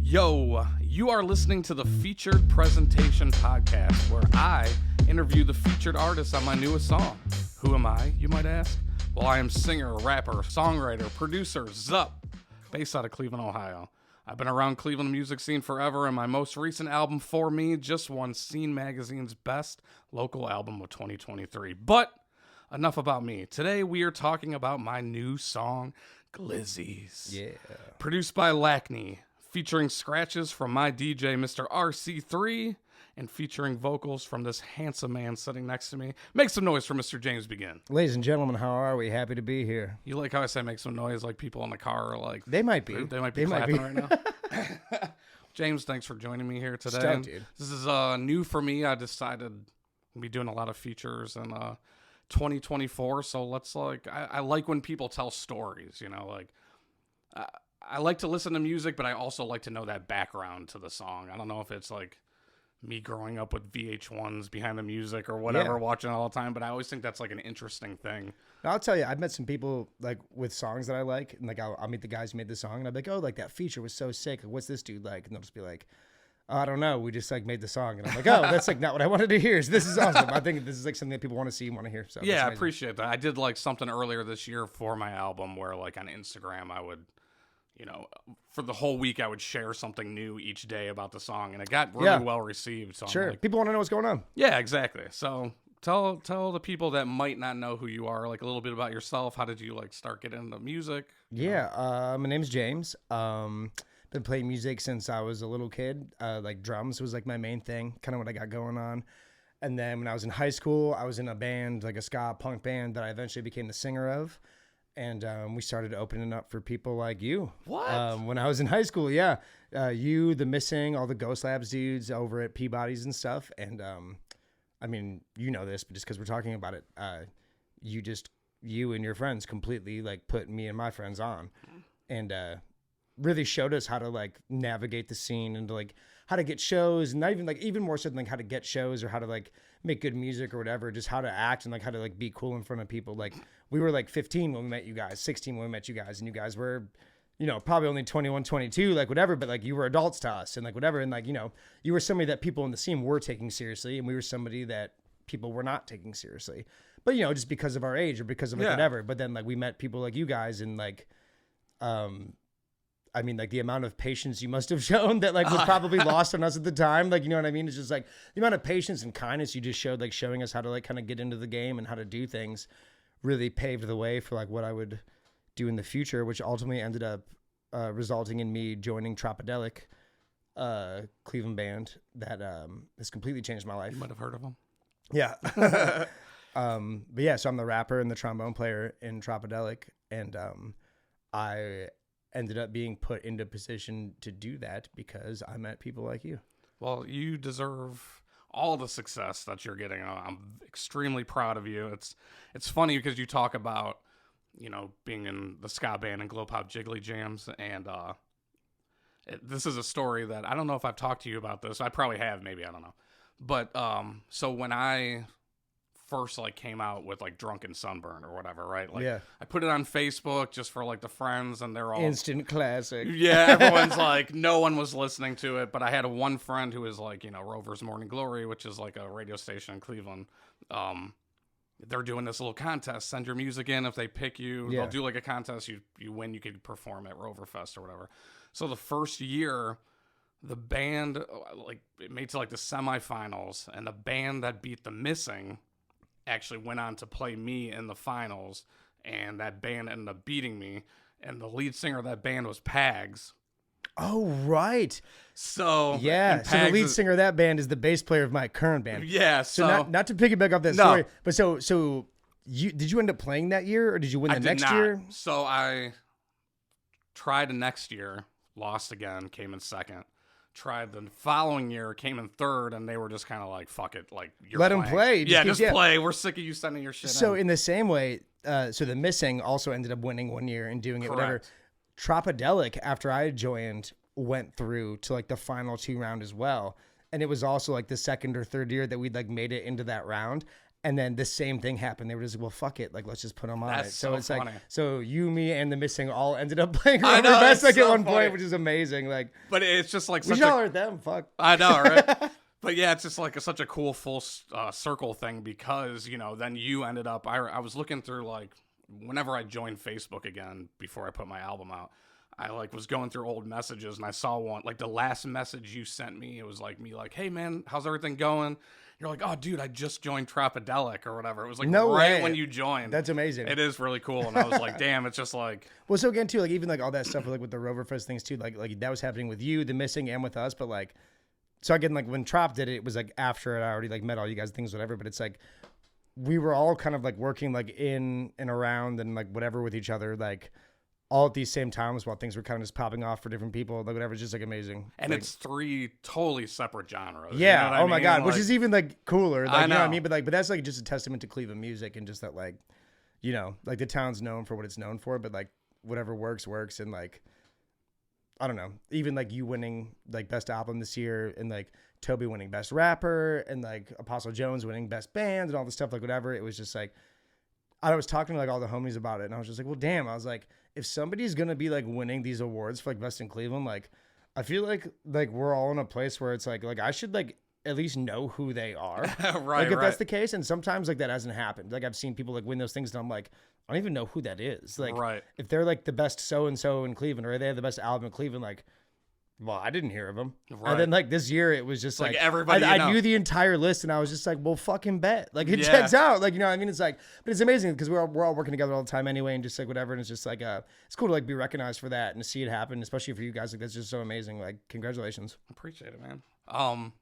Yo, you are listening to the Featured Presentation podcast, where I interview the featured artists on my newest song. Who am I, you might ask? Well, I am singer, rapper, songwriter, producer, Zup, based out of Cleveland, Ohio. I've been around Cleveland music scene forever, and my most recent album, For Me, just won Scene Magazine's Best Local Album of 2023. But enough about me. Today, we are talking about my new song, Glizzies. Yeah. Produced by Lackney, featuring scratches from my DJ, Mr. RC3, and featuring vocals from this handsome man sitting next to me. Make some noise for Mr. James Begin. Ladies and gentlemen, how are we? Happy to be here. You like how I say make some noise, like people in the car are like... They might be. They might be clapping right now. James, thanks for joining me here today. Stoked, dude. This is new for me. I decided to be doing a lot of features in 2024, so let's I like when people tell stories, you know, I like to listen to music, but I also like to know that background to the song. I don't know if it's like me growing up with VH1s behind the music or whatever, watching it all the time, but I always think that's like an interesting thing. I'll tell you, I've met some people like with songs that I like, and like I'll meet the guys who made the song, and I'll be like, oh, like that feature was so sick. Like, what's this dude like? And they'll just be like, oh, I don't know. We just like made the song, and I'm like, oh, that's like not what I wanted to hear. So this is awesome. I think this is like something that people want to see and want to hear. So yeah, I appreciate that. I did like something earlier this year for my album where like on Instagram I would, you know, for the whole week I would share something new each day about the song, and it got really well received. So sure, like, people want to know what's going on. Yeah, exactly. So tell the people that might not know who you are, like a little bit about yourself. How did you like start getting into music? Yeah, my name's James. Been playing music since I was a little kid. Like drums was like my main thing, kind of what I got going on. And then when I was in high school, I was in a band, like a ska punk band that I eventually became the singer of. And we started opening up for people like you. What? When I was in high school, yeah. You, The Missing, all the Ghost Labs dudes over at Peabody's and stuff. And I mean, you know this, but just because we're talking about it, you and your friends completely like put me and my friends on. And really showed us how to like navigate the scene and to like how to get shows, and not even like even more so than like how to get shows or how to like make good music or whatever, just how to act and like how to like be cool in front of people. Like we were like 15 when we met you guys, 16 when we met you guys, and you guys were, you know, probably only 21, 22, like whatever, but like you were adults to us and like whatever. And like, you know, you were somebody that people in the scene were taking seriously, and we were somebody that people were not taking seriously, but you know, just because of our age or because of like whatever. But then like we met people like you guys, and like, I mean, like the amount of patience you must have shown that like was probably lost on us at the time. Like, you know what I mean? It's just like the amount of patience and kindness you just showed, like showing us how to like kind of get into the game and how to do things, really paved the way for like what I would do in the future, which ultimately ended up resulting in me joining Tropidelic, Cleveland band that has completely changed my life. You might have heard of them. Yeah. But yeah, so I'm the rapper and the trombone player in Tropidelic, and I ended up being put into position to do that because I met people like you. Well, you deserve all the success that you're getting. I'm extremely proud of you. It's funny because you talk about, you know, being in the ska band and Glow Pop Jiggly Jams, and this is a story that I don't know if I've talked to you about this. I probably have, maybe, I don't know. But so when I first like came out with like Drunken Sunburn or whatever, right? Like I put it on Facebook just for like the friends, and they're all instant classic. Yeah, everyone's like, no one was listening to it, but I had one friend who was like, you know, Rover's Morning Glory, which is like a radio station in Cleveland. They're doing this little contest. Send your music in. If they pick you, they'll do like a contest. You win. You could perform at Roverfest or whatever. So the first year, the band like it made to like the semifinals, and the band that beat The Missing actually went on to play me in the finals, and that band ended up beating me, and the lead singer of that band was Pags. Oh, right. So yeah, so the lead singer of that band is the bass player of my current band. Yeah, so not to piggyback off that story, but so did you end up playing that year, or did you win the next year? So I tried the next year, lost again, came in second. Tried the following year, came in third, and they were just kind of like, fuck it, like you're let them play. Just play. We're sick of you sending your shit So in the same way, so The Missing also ended up winning one year and doing it, whatever. Tropidelic, after I joined, went through to like the final 2 round as well. And it was also like the second or third year that we'd like made it into that round. And then the same thing happened. They were just like, well, fuck it. Like, let's just put them on That's it. So so it's funny. like, so you, me, and the missing all ended up playing I know, Roverfest it's like at so one funny. point, which is amazing. Like, But it's just like we such should a holler at them. Fuck. I know, right? But yeah, it's just like such a cool full circle thing because, you know, then you ended up, I was looking through like, whenever I joined Facebook again, before I put my album out, I like was going through old messages and I saw one, like the last message you sent me, it was like me like, hey man, how's everything going? You're like, oh dude, I just joined Tropidelic or whatever. It was like No right way. when you joined. That's amazing. It is really cool. And I was like, damn, it's just like, Well, so again, too, like even like all that stuff like with the Roverfest things too, like that was happening with you, the missing, and with us. But like, so again, like when Trop did it, it was like after I already like met all you guys, things, whatever. But it's like we were all kind of like working like in and around and like whatever with each other, like all at these same times while things were kind of just popping off for different people, like whatever. It's just like amazing. and like, it's 3 totally separate genres. yeah. You know what Oh I my mean? God. Which Like, is even like cooler. Like, I you know what I know. mean? But that's like just a testament to Cleveland music and just that like, you know, like the town's known for what it's known for, but like whatever works. And like, I don't know, even like you winning like best album this year and like Toby winning best rapper and like Apostle Jones winning best band and all this stuff, like whatever. It was just like, I was talking to like all the homies about it and I was just like, well, damn, I was like, if somebody's going to be like winning these awards for like best in Cleveland, like I feel like we're all in a place where it's like I should like at least know who they are. right, Like if right. that's the case. And sometimes like that hasn't happened. Like I've seen people like win those things and I'm like, I don't even know who that is. Like Right. if they're like the best so-and-so in Cleveland or they have the best album in Cleveland, like, well, I didn't hear of them. Right. And then like this year it was just Like, like everybody I you know. knew the entire list and I was just like, well, fucking bet. Like it Yeah. checks out. Like, you know what I mean? It's like, but it's amazing because we're all working together all the time anyway and just like whatever. And it's just like, it's cool to like be recognized for that and to see it happen, especially for you guys. Like that's just so amazing. Like congratulations. Appreciate it, man.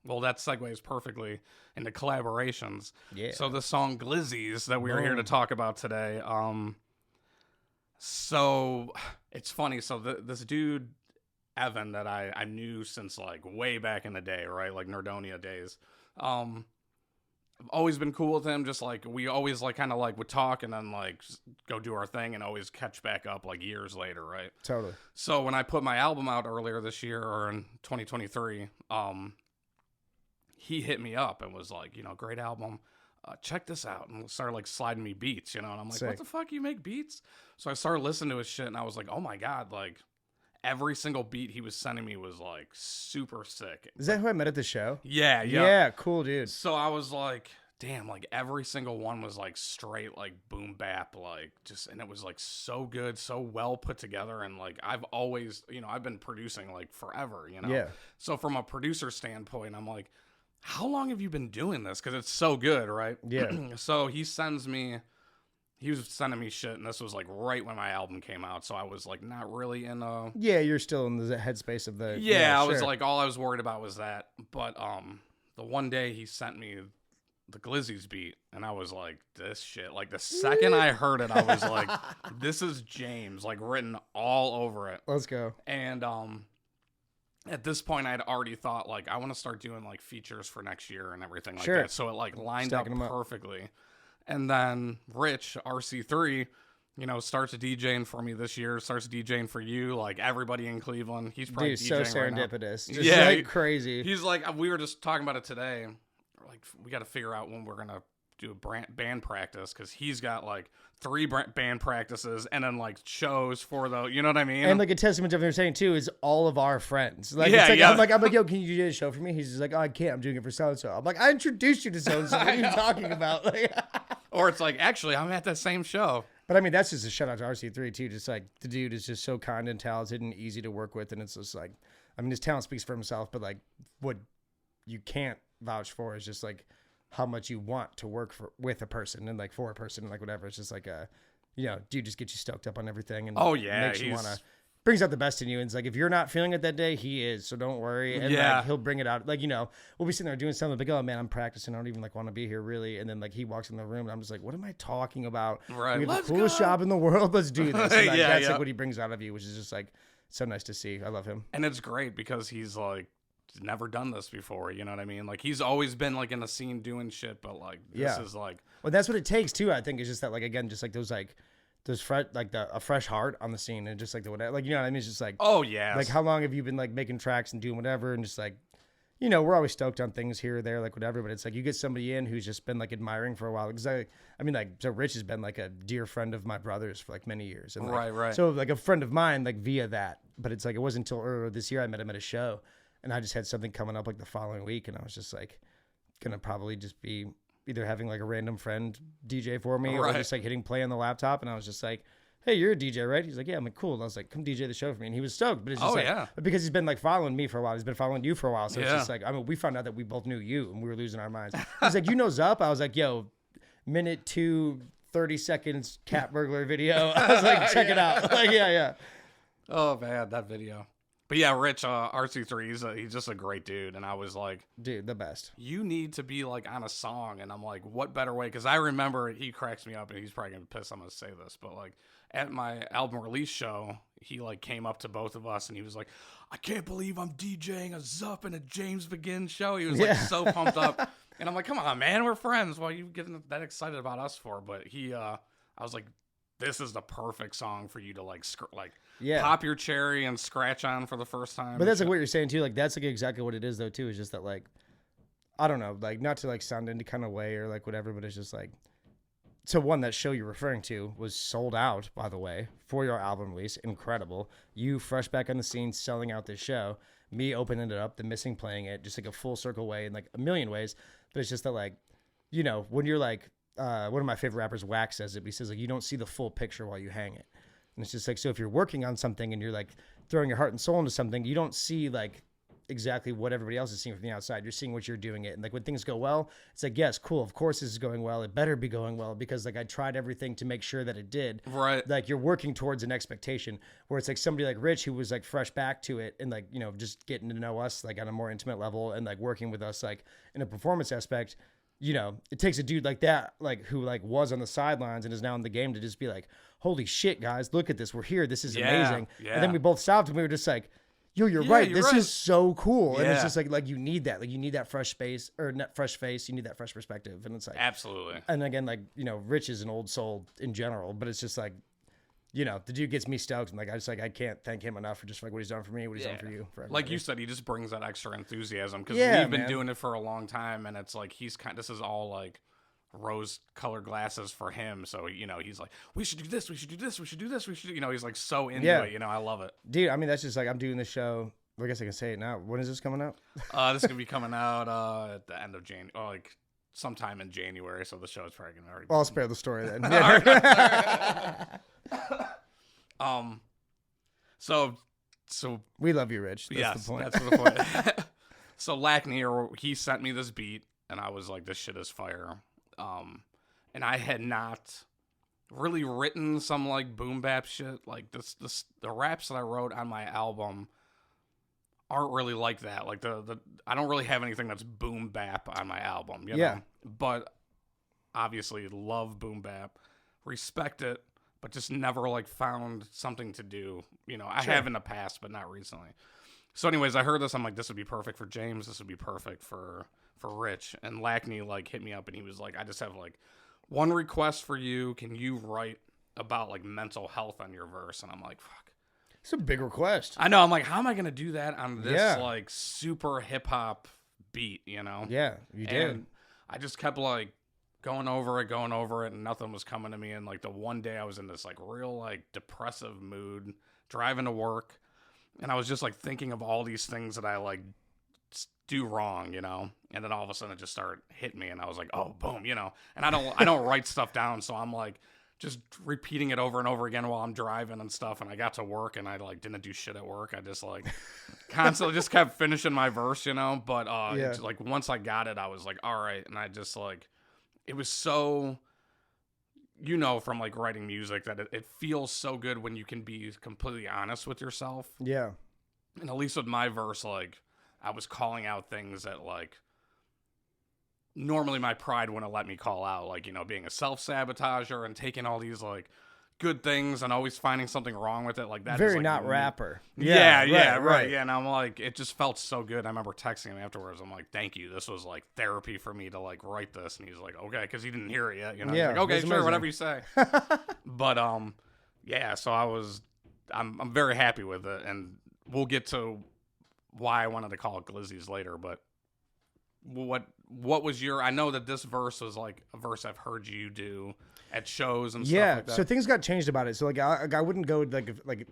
Well, that segues perfectly into collaborations. Yeah. So the song Glizzies that we are here to Boom. talk about today. So it's funny. So this dude, Evan, that I knew since like way back in the day, right? Like Nerdonia days. I've always been cool with him. Just like we always like kind of like would talk and then like go do our thing and always catch back up like years later, right? Totally. So when I put my album out earlier this year or in 2023, he hit me up and was like, you know, great album. Check this out. And started like sliding me beats, you know, and I'm like, Sick. what the fuck? You make beats? So I started listening to his shit and I was like, oh my God, like every single beat he was sending me was like super sick. Is that who I met at the show? Yeah. Yeah. Cool, dude. So I was like, damn, like every single one was like straight, like boom bap, like just, and it was like so good, so well put together. And like, I've always, you know, I've been producing like forever, you know? Yeah. So from a producer standpoint, I'm like, how long have you been doing this? Cause it's so good, right? Yeah. So he was sending me shit. And this was like right when my album came out. So I was like, not really in Yeah. You're still in the headspace of the. I was sure. like, all I was worried about was that. But the one day he sent me the Glizzies beat, and I was like, this shit. Like the second I heard it, I was like, this is James, like written all over it. Let's go. And at this point, I'd already thought like I want to start doing like features for next year and everything like Sure. that. So it like lined Stacking 'em up up. perfectly. And then Rich RC3, you know, starts DJing for me this year. Starts DJing for you, like everybody in Cleveland. He's probably Dude, so DJing right now. serendipitous. Just Yeah, like crazy. He's like, we were just talking about it today. Like, we got to figure out when we're gonna do a band practice because he's got like 3 band practices and then like shows for the, you know what I mean? And like a testament to what you're saying too is all of our friends. Like, Yeah, it's like, yeah. I'm like, yo, can you do a show for me? He's just like, oh, I can't. I'm doing it for so and so. I'm like, I introduced you to so and so. What are you talking about? Like, Or it's like, actually, I'm at that same show. but I mean, that's just a shout out to RC3 too. Just like the dude is just so kind and talented and easy to work with, and it's just like, I mean, his talent speaks for himself. But like, what you can't vouch for is just like how much you want to work with a person and like for a person and like whatever. It's just like you know, dude just gets you stoked up on everything and Oh, yeah, makes you he's- want to. Brings out the best in you, and it's like if you're not feeling it that day, he is. So don't worry, and Yeah. like he'll bring it out. Like, you know, we'll be sitting there doing something like, oh man, I'm practicing. I don't even like want to be here really. And then like he walks in the room, and I'm just like, what am I talking about? Right. We have Let's the coolest go. job in the world. Let's do this. And, like, Yeah, that's yeah. like what he brings out of you, which is just like so nice to see. I love him. And it's great because he's like never done this before. You know what I mean? Like he's always been like in the scene doing shit, but like this Yeah. is like, Well, that's what it takes too. I think is just that like again, just like those a fresh heart on the scene and just like the whatever. Like, you know what I mean? It's just like oh yeah, like how long have you been like making tracks and doing whatever and just like, you know, we're always stoked on things here or there, like whatever. But it's like you get somebody in who's just been like admiring for a while. Because I mean, like, so Rich has been like a dear friend of my brother's for like many years. And like, Right. So like a friend of mine, like via that. But it's like it wasn't until earlier this year I met him at a show, and I just had something coming up like the following week, and I was just like, gonna probably just be either having like a random friend DJ for me or just like hitting play on the laptop, and I was just like, hey, you're a DJ, right? He's like, yeah. I'm like, cool. And I was like, come DJ the show for me. And he was stoked. But it's just because he's been like following me for a while. He's been following you for a while. So it's just like, I mean, we found out that we both knew you and we were losing our minds. He's like, you know Zup? I was like, yo, minute 2, 30 seconds cat burglar video. I was like, check it out. Like, yeah. Oh man, that video. But yeah, Rich, RC3, he's just a great dude. And I was like, dude, the best. You need to be like on a song. And I'm like, what better way? Because I remember he cracks me up, and he's probably going to be pissed I'm going to say this. But like at my album release show, he like came up to both of us and he was like, I can't believe I'm DJing a Zup and a James Begin show. He was like so pumped up. And I'm like, come on, man, we're friends. Why are you getting that excited about us for? But I was like, this is the perfect song for you to like pop your cherry and scratch on for the first time. But that's like what you're saying too. Like that's like exactly what it is though too. Is just that like, I don't know, like not to like sound any kind of way or like whatever, but it's just like, so one, that show you're referring to was sold out, by the way, for your album release. Incredible. You fresh back on the scene selling out this show. Me opening it up, the missing playing it, just like a full circle way in like a million ways. But it's just that like, you know, when you're like, one of my favorite rappers, Wax, says it. He says like, you don't see the full picture while you hang it. And it's just like, so if you're working on something and you're like throwing your heart and soul into something, you don't see like exactly what everybody else is seeing from the outside. You're seeing what you're doing it. And like when things go well, it's like, yes, cool. Of course this is going well. It better be going well because like I tried everything to make sure that it did. Right. Like you're working towards an expectation where it's like somebody like Rich who was like fresh back to it and like, you know, just getting to know us like on a more intimate level and like working with us like in a performance aspect. You know, it takes a dude like that, like who like was on the sidelines and is now in the game to just be like, holy shit, guys, look at this. We're here. This is amazing. Yeah. And then we both stopped and we were just like, yo, you're right. This is so cool. And it's just like you need that. Like you need that fresh space or not fresh face. You need that fresh perspective. And it's like, absolutely. And again, like, you know, Rich is an old soul in general, but it's just like, you know, the dude gets me stoked. And like, I can't thank him enough for just like what he's done for me, what he's done for you. For like you said, he just brings that extra enthusiasm because we've been doing it for a long time. And it's like, this is all like rose colored glasses for him. So, you know, he's like, we should do this. We should do this. We should do this. We should, you know, he's like so into it. You know, I love it. Dude, I mean, that's just like, I'm doing this show. I guess I can say it now. When is this coming out? This is going to be coming out at the end of January. Oh, like sometime in January. So the show is probably going to already be. I'll spare the story then. So we love you, Rich. That's the point. That's the point. So Lackney, he sent me this beat, and I was like, "This shit is fire." And I had not really written some like boom bap shit. Like the raps that I wrote on my album aren't really like that. Like I don't really have anything that's boom bap on my album. You know? But obviously love boom bap, respect it. But just never like found something to do. You know, I have in the past, but not recently. So anyways, I heard this. I'm like, this would be perfect for James. This would be perfect for Rich. And Lackney like hit me up and he was like, I just have like one request for you. Can you write about like mental health on your verse? And I'm like, fuck. It's a big request. I know. I'm like, how am I going to do that on this like super hip hop beat, you know? Yeah, you did. And I just kept like going over it, and nothing was coming to me. And like the one day I was in this like real like depressive mood driving to work, and I was just like thinking of all these things that I like do wrong, you know. And then all of a sudden it just started hitting me, and I was like, oh, boom, you know. And I don't write stuff down, so I'm like just repeating it over and over again while I'm driving and stuff. And I got to work and I like didn't do shit at work. I just like constantly just kept finishing my verse, you know. But like once I got it, I was like, all right. And I just like, it was so, you know, from like writing music that it feels so good when you can be completely honest with yourself. Yeah. And at least with my verse, like I was calling out things that like normally my pride wouldn't let me call out, like, you know, being a self-sabotager and taking all these like good things and always finding something wrong with it. Like that very is, like, not rapper. Yeah. Yeah. And I'm like, it just felt so good. I remember texting him afterwards. I'm like, thank you. This was like therapy for me to like write this. And he's like, okay, because he didn't hear it yet. You know, he's like, okay, sure, amazing. Whatever you say. But yeah. So I'm very happy with it, and we'll get to why I wanted to call it Glizzies later. But what was your? I know that this verse was like a verse I've heard you do at shows and stuff like that. So things got changed about it. So like I wouldn't go like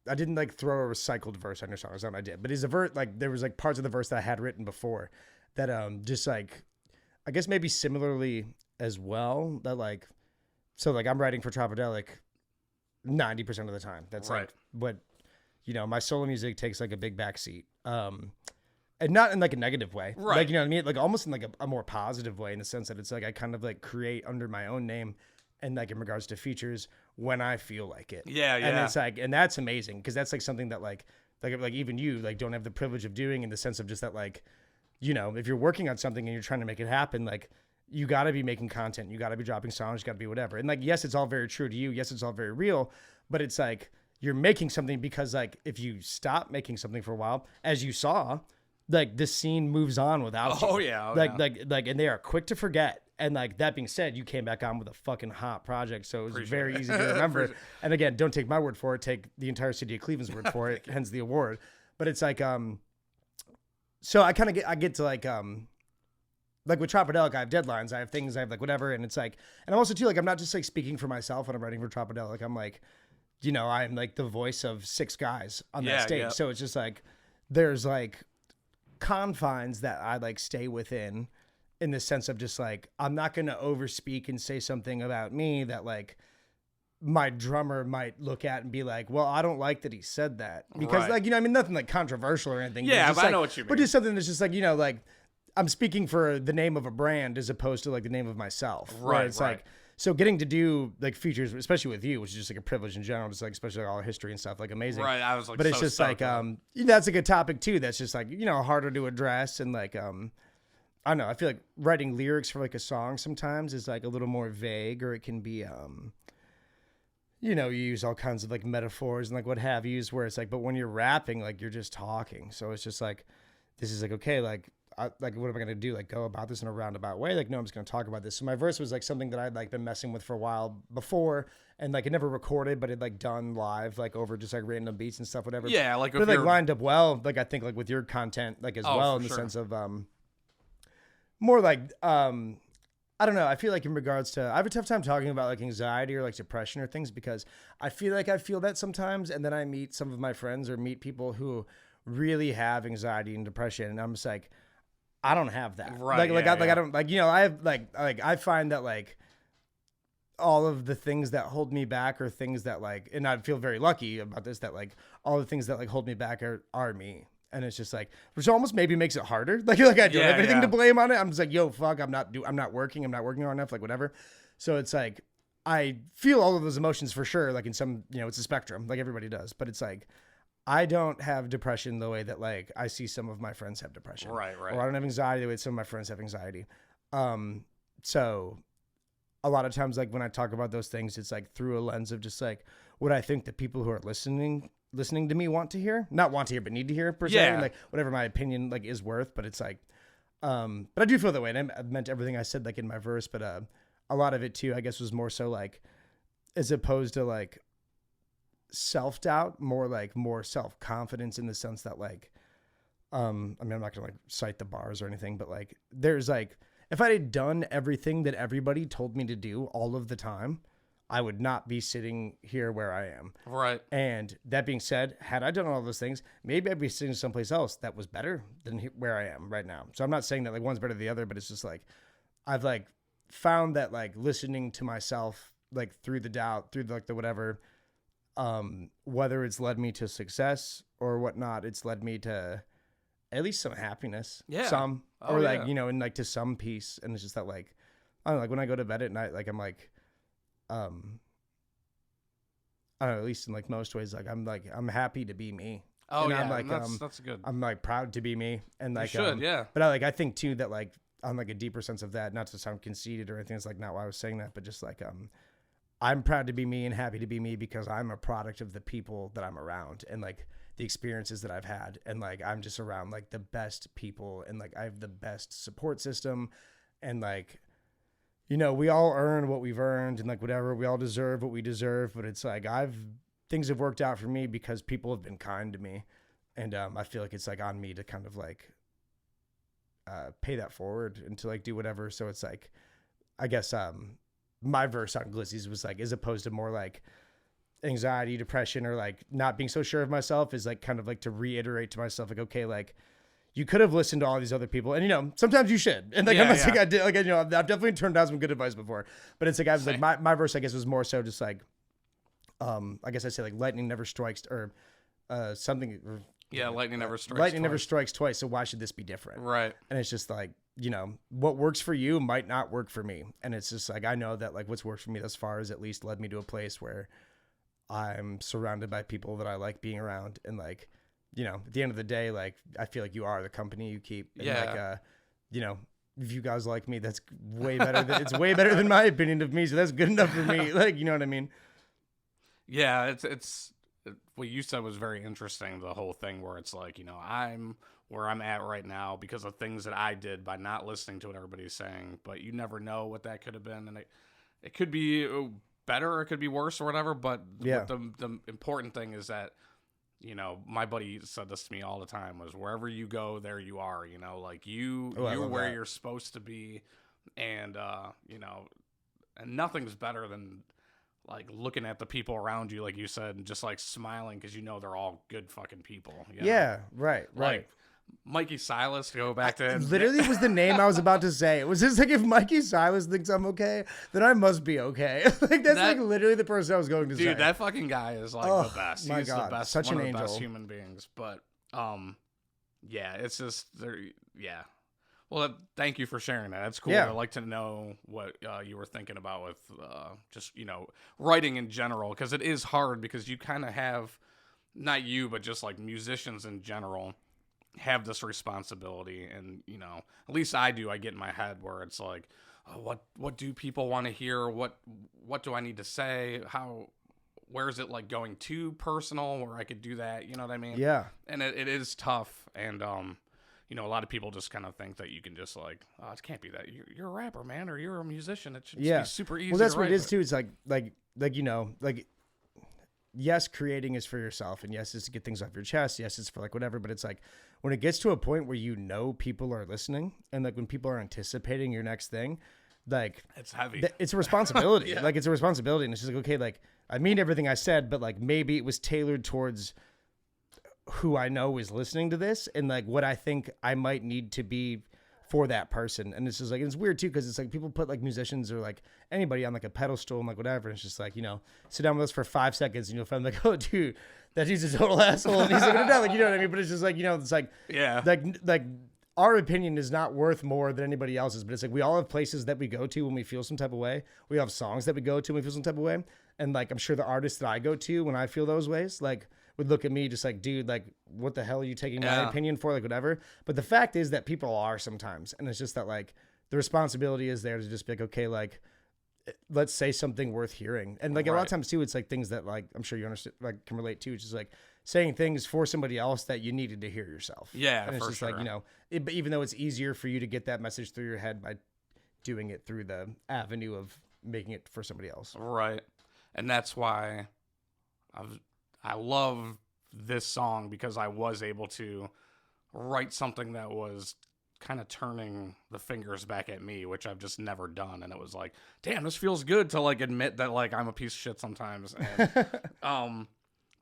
I didn't like throw a recycled verse on your song. That's not what I did. But it's a verse like there was like parts of the verse that I had written before that just like I guess maybe similarly as well that like so like I'm writing for Tropidelic 90% of the time. That's Right. like what my solo music takes like a big backseat. And not in like a negative way. Right. Like, you know what I mean? Like almost in like a more positive way in the sense that it's like I kind of like create under my own name and like in regards to features when I feel like it. Yeah, yeah. And it's like, and that's amazing because that's like something that like even you like don't have the privilege of doing in the sense of just that like, if you're working on something and you're trying to make it happen, like you got to be making content, you got to be dropping songs, you got to be whatever. And like, yes, it's all very true to you. Yes, it's all very real, but it's like you're making something because like if you stop making something for a while, as you saw, like this scene moves on without you. Oh yeah. And they are quick to forget. And like that being said, you came back on with a fucking hot project, so it was very easy to remember. And again, don't take my word for it; take the entire city of Cleveland's word for it. Hence the award. But it's like, so I kind of get to like with Tropidelic, I have deadlines, I have things, I have like whatever, and it's like, and I'm also too like I'm not just like speaking for myself when I'm writing for Tropidelic. I'm like, I'm like the voice of 6 guys on that stage, yeah. so it's just like there's like confines that I like stay within in the sense of just like I'm not going to overspeak and say something about me that like my drummer might look at and be like, well, I don't like that he said that because like I mean nothing like controversial or anything. Yeah, but I like, know what you mean. But just something that's just like like I'm speaking for the name of a brand as opposed to like the name of myself. Right. It's like so getting to do like features, especially with you, which is just like a privilege in general, just like especially like all history and stuff, like amazing. Right. I was like, but it's just like that's a good topic too. That's just like harder to address and like I don't know. I feel like writing lyrics for like a song sometimes is like a little more vague, or it can be you use all kinds of like metaphors and like what have yous. Where it's like, but when you're rapping, like you're just talking, so it's just like this is like okay, like. What am I gonna do? Like go about this in a roundabout way? Like no, I'm just gonna talk about this. So my verse was like something that I'd like been messing with for a while before, and like it never recorded, but it like done live, like over just like random beats and stuff, whatever. Yeah, like but it like lined up well. Like I think like with your content, like as well in the sense of more like I don't know. I feel like in regards to I have a tough time talking about like anxiety or like depression or things because I feel like I feel that sometimes, and then I meet some of my friends or meet people who really have anxiety and depression, and I'm just like. I don't have that. Right. I don't like, I have like I find that like all of the things that hold me back are things that like, and I feel very lucky about this, that like all the things that like hold me back are me. And it's just like, which almost maybe makes it harder. Like I don't have anything to blame on it. I'm just like, yo, fuck, I'm not working hard enough, like whatever. So it's like, I feel all of those emotions for sure. Like in some, it's a spectrum, like everybody does, but it's like, I don't have depression the way that like I see some of my friends have depression. Right. Or I don't have anxiety the way some of my friends have anxiety. So a lot of times like when I talk about those things, it's like through a lens of just like what I think the people who are listening to me want to hear. Not want to hear, but need to hear per se. Yeah. Like whatever my opinion like is worth. But it's like but I do feel that way. And I meant everything I said like in my verse, but a lot of it too, I guess was more so like as opposed to like self-doubt, more self-confidence in the sense that like I mean I'm not gonna like cite the bars or anything, but like there's like if I had done everything that everybody told me to do all of the time, I would not be sitting here where I am. Right. And that being said, had I done all those things, maybe I'd be sitting someplace else that was better than where I am right now. So I'm not saying that like one's better than the other, but it's just like I've like found that like listening to myself like through the doubt, through like the whatever, whether it's led me to success or whatnot, it's led me to at least some happiness, or like, and like to some peace. And it's just that like, I don't know, like when I go to bed at night, like I'm like, I don't know, at least in like most ways, like I'm happy to be me. Oh, and yeah, I'm like, that's good. I'm like proud to be me. And like, you should, yeah. But I think too, that like on like a deeper sense of that, not to sound conceited or anything, it's like not why I was saying that, but just like, I'm proud to be me and happy to be me because I'm a product of the people that I'm around and like the experiences that I've had. And like, I'm just around like the best people and like I have the best support system and like, we all earn what we've earned and like whatever, we all deserve what we deserve. But it's like, things have worked out for me because people have been kind to me. And I feel like it's like on me to kind of like, pay that forward and to like do whatever. So it's like, I guess my verse on Glizzies was like, as opposed to more like anxiety, depression, or like not being so sure of myself, is like kind of like to reiterate to myself, like, okay, like you could have listened to all these other people, and you know, sometimes you should. And like, I'm not saying I did, like, you know, I've definitely turned down some good advice before, but it's like, I was like, my verse, I guess, was more so just like, I guess I say like lightning never strikes, or something. Or, yeah, lightning never strikes. Lightning never strikes twice. So why should this be different? Right. And it's just like, you know, what works for you might not work for me. And it's just like, I know that like what's worked for me thus far has at least led me to a place where I'm surrounded by people that I like being around. And like, you know, at the end of the day, like, I feel like you are the company you keep. And like, you know, if you guys like me, that's way better than, it's way better than my opinion of me. So that's good enough for me. Like, you know what I mean? Yeah, it's what you said was very interesting. The whole thing where it's like, you know, I'm where I'm at right now because of things that I did by not listening to what everybody's saying. But you never know what that could have been, and it could be better, or it could be worse, or whatever. But the important thing is that, you know, my buddy said this to me all the time, was wherever you go, there you are. You know, like you're where you're supposed to be, and you know, and nothing's better than like looking at the people around you, like you said, and just like smiling because you know they're all good fucking people. You know? Yeah, right. Like Mikey Silas, to go back to literally was the name I was about to say. It was just like, if Mikey Silas thinks I'm okay, then I must be okay. Like that's like literally the person I was going to say. Dude, that fucking guy is like the best. He's the best, such one an of the angel. best human beings. But yeah, it's just yeah. Well, thank you for sharing that. That's cool. Yeah. I'd like to know what you were thinking about with just, you know, writing in general, because it is hard, because you kind of have, not you, but just like musicians in general have this responsibility. And, you know, at least I do. I get in my head where it's like, oh, what do people want to hear? What do I need to say? Where is it like going too personal where I could do that? You know what I mean? Yeah. And it is tough. And, you know, a lot of people just kind of think that you can just like, oh, it can't be that. You're a rapper, man, or you're a musician. It should be super easy. Well, that's to what write. it is too. It's like, you know, like, yes, creating is for yourself, and yes, it's to get things off your chest. Yes, it's for like whatever. But it's like when it gets to a point where you know people are listening, and like when people are anticipating your next thing, like it's heavy. It's a responsibility. Like it's a responsibility, and it's just like, okay, like I mean everything I said, but like maybe it was tailored towards who I know is listening to this, and like what I think I might need to be for that person. And it's just like, it's weird too, because it's like people put like musicians or like anybody on like a pedestal and like whatever, and it's just like, you know, sit down with us for 5 seconds and you'll find like, oh dude, that dude's a total asshole, and he's like, like, you know what I mean? But it's just like, you know, it's like, like our opinion is not worth more than anybody else's, but it's like we all have places that we go to when we feel some type of way. We have songs that we go to when we feel some type of way, and like I'm sure the artists that I go to when I feel those ways like would look at me just like, dude, like what the hell are you taking my opinion for, like whatever. But the fact is that people are sometimes, and it's just that like the responsibility is there to just be like, okay, like let's say something worth hearing. And like a lot of times too, it's like things that like I'm sure you understand, like can relate to, which is like saying things for somebody else that you needed to hear yourself. Yeah, and it's for just sure. like, you know, but even though it's easier for you to get that message through your head by doing it through the avenue of making it for somebody else. Right. And that's why I love this song, because I was able to write something that was kind of turning the fingers back at me, which I've just never done. And it was like, damn, this feels good to like admit that like I'm a piece of shit sometimes. And,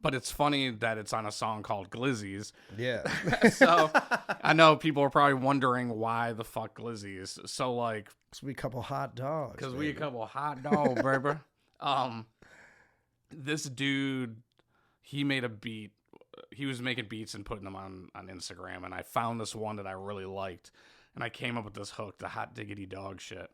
but it's funny that it's on a song called Glizzies. Yeah. So I know people are probably wondering why the fuck Glizzies. So like, because we a couple hot dogs. Because we a couple hot dogs, baby. This dude, he made a beat. He was making beats and putting them on Instagram, and I found this one that I really liked, and I came up with this hook, the hot diggity dog shit.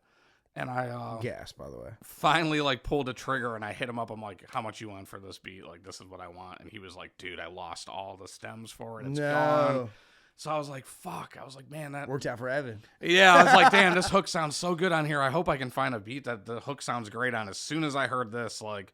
And I gas, by the way, finally like pulled a trigger, and I hit him up. I'm like, how much you want for this beat? Like, this is what I want. And he was like, dude, I lost all the stems for it. It's gone. So I was like, fuck. I was like, man, that worked out for Evan. Yeah, I was like, damn, this hook sounds so good on here. I hope I can find a beat that the hook sounds great on. As soon as I heard this, like,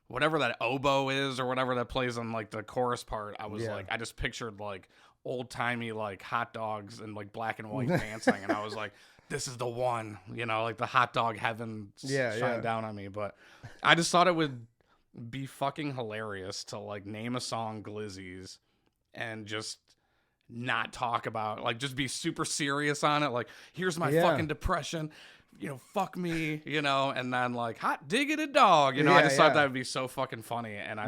whatever that oboe is or whatever that plays on like the chorus part, I was like, I just pictured like old timey like hot dogs and like black and white dancing, and I was like, this is the one, you know, like the hot dog heaven shine down on me. But I just thought it would be fucking hilarious to like name a song Glizzies and just not talk about, like, just be super serious on it. Like, here's my Yeah. fucking depression, fuck me, and then like hot diggity dog, I Yeah, just thought yeah. that would be so fucking funny. And I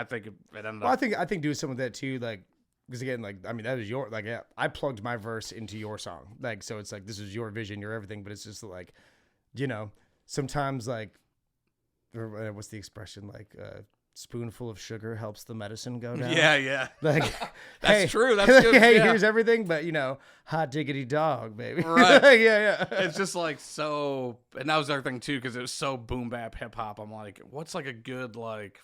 think it ended Well, up. I think doing some of that too, like, because again, like, I mean, that is your, like, yeah, I plugged my verse into your song, like, so it's like, this is your vision, your everything, but it's just like, sometimes like, what's the expression, like, spoonful of sugar helps the medicine go down. Yeah. Like, That's hey, true. That's good. Hey, Yeah. here's everything, but hot diggity dog, baby. Right. Yeah. It's just like so, and that was the other thing too, because it was so boom bap hip hop. I'm like, what's like a good like,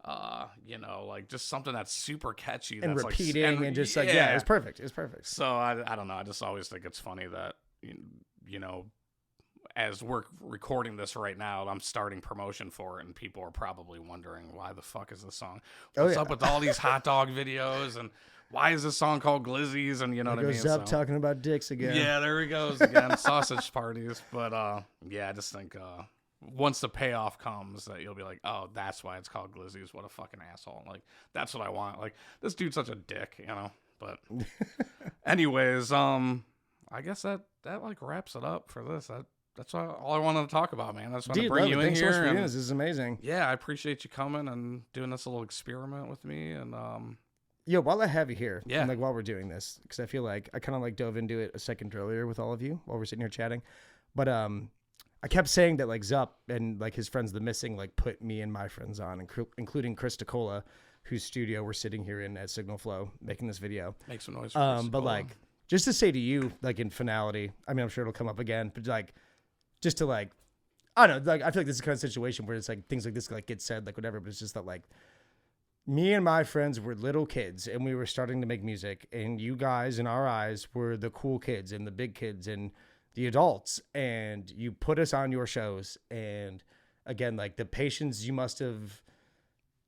like just something that's super catchy And that's repeating like, and just like, yeah, it's perfect. It's perfect. So I don't know. I just always think it's funny that as we're recording this right now, I'm starting promotion for it, and people are probably wondering why the fuck is this song? What's up with all these hot dog videos, and why is this song called Glizzies? And you know what I mean? Goes up talking about dicks again. Yeah, there he goes again. Sausage parties. But yeah, I just think once the payoff comes, that you'll be like, oh, that's why it's called Glizzies. What a fucking asshole. Like, that's what I want. Like, this dude's such a dick, But anyways, I guess that like wraps it up for this. That's all I wanted to talk about, man. I just want to bring you in Thanks here. so much for doing this. This is amazing. Yeah, I appreciate you coming and doing this little experiment with me. And Yo, while I have you here, Yeah. and like while we're doing this, because I feel like I kind of like dove into it a second earlier with all of you while we're sitting here chatting, but I kept saying that like Zup and like his friends The Missing like put me and my friends on, including Chris DeCola, whose studio we're sitting here in at Signal Flow making this video. make some noise. For Chris But DeCola. like just to say to you, like in finality, I mean I'm sure it'll come up again, but like just to like I don't know, like I feel like this is the kind of situation where it's like things like this like get said like whatever, but it's just that like me and my friends were little kids and we were starting to make music, and you guys in our eyes were the cool kids and the big kids and the adults, and you put us on your shows. And again, like the patience you must have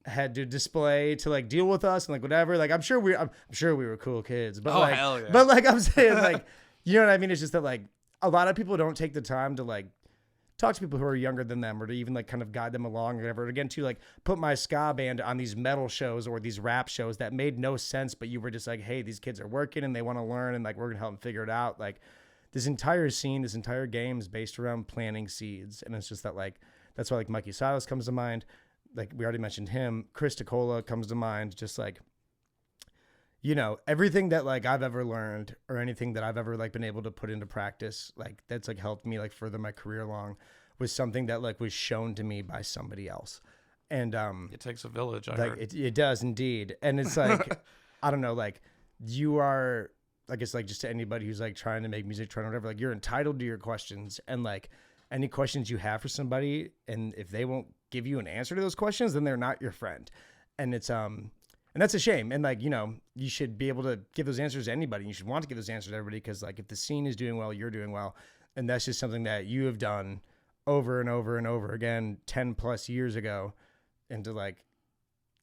had to display to like deal with us and like whatever, like I'm sure we were cool kids, but like hell yeah. but like I'm saying, like, you know what I mean? It's just that like a lot of people don't take the time to like talk to people who are younger than them, or to even like kind of guide them along or whatever. Again, to like put my ska band on these metal shows or these rap shows that made no sense, but you were just like, hey, these kids are working and they want to learn, and like we're gonna help them figure it out. Like this entire scene, this entire game is based around planting seeds, and it's just that like that's why like Mikey Silas comes to mind. Like we already mentioned him. Chris DeCola comes to mind. Just like, everything that like I've ever learned or anything that I've ever like been able to put into practice, like that's like helped me like further my career along, was something that like was shown to me by somebody else. And it takes a village. I like heard. it does indeed. And it's like I don't know, like you are, I guess, like just to anybody who's like trying to make music, trying whatever, like you're entitled to your questions, and like any questions you have for somebody, and if they won't give you an answer to those questions, then they're not your friend. And it's and that's a shame. And like, you should be able to give those answers to anybody. You should want to give those answers to everybody, because like if the scene is doing well, you're doing well. And that's just something that you have done over and over and over again 10 plus years ago. And to like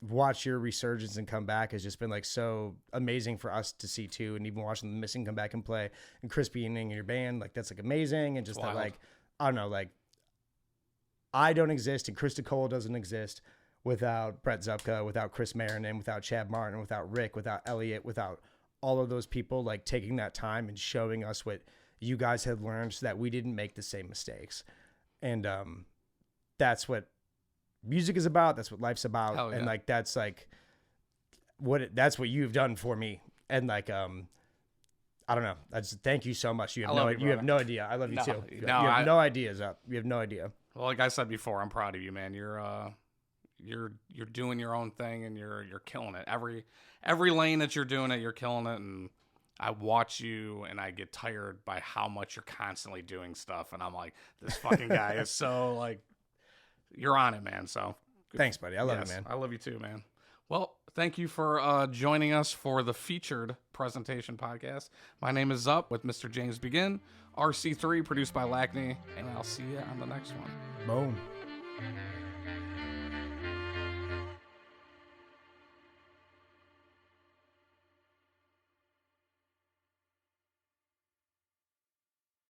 watch your resurgence and come back has just been like so amazing for us to see too. And even watching The Missing come back and play, and Chris being in your band, like that's like amazing. And just that like, I don't know, like I don't exist and Chris DeCola doesn't exist without Brett Zupka, without Chris Marinan, without Chad Martin, without Rick, without Elliot, without all of those people like taking that time and showing us what you guys had learned so that we didn't make the same mistakes. And that's what music is about. That's what life's about. Hell yeah. And like that's like that's what you've done for me. And like I don't know. I just thank you so much. You have you have no idea. I love you too. You have no idea, Zup. You have no idea. Well, like I said before, I'm proud of you, man. You're doing your own thing, and you're killing it. Every lane that you're doing it, you're killing it. And I watch you, and I get tired by how much you're constantly doing stuff. And I'm like, this fucking guy is so like, you're on it, man. So thanks, buddy. I love you, man. I love you too, man. Well, thank you for joining us for the featured presentation podcast. My name is Zup with Mr. James Begin, RC3, produced by Lackney, and I'll see you on the next one. Boom.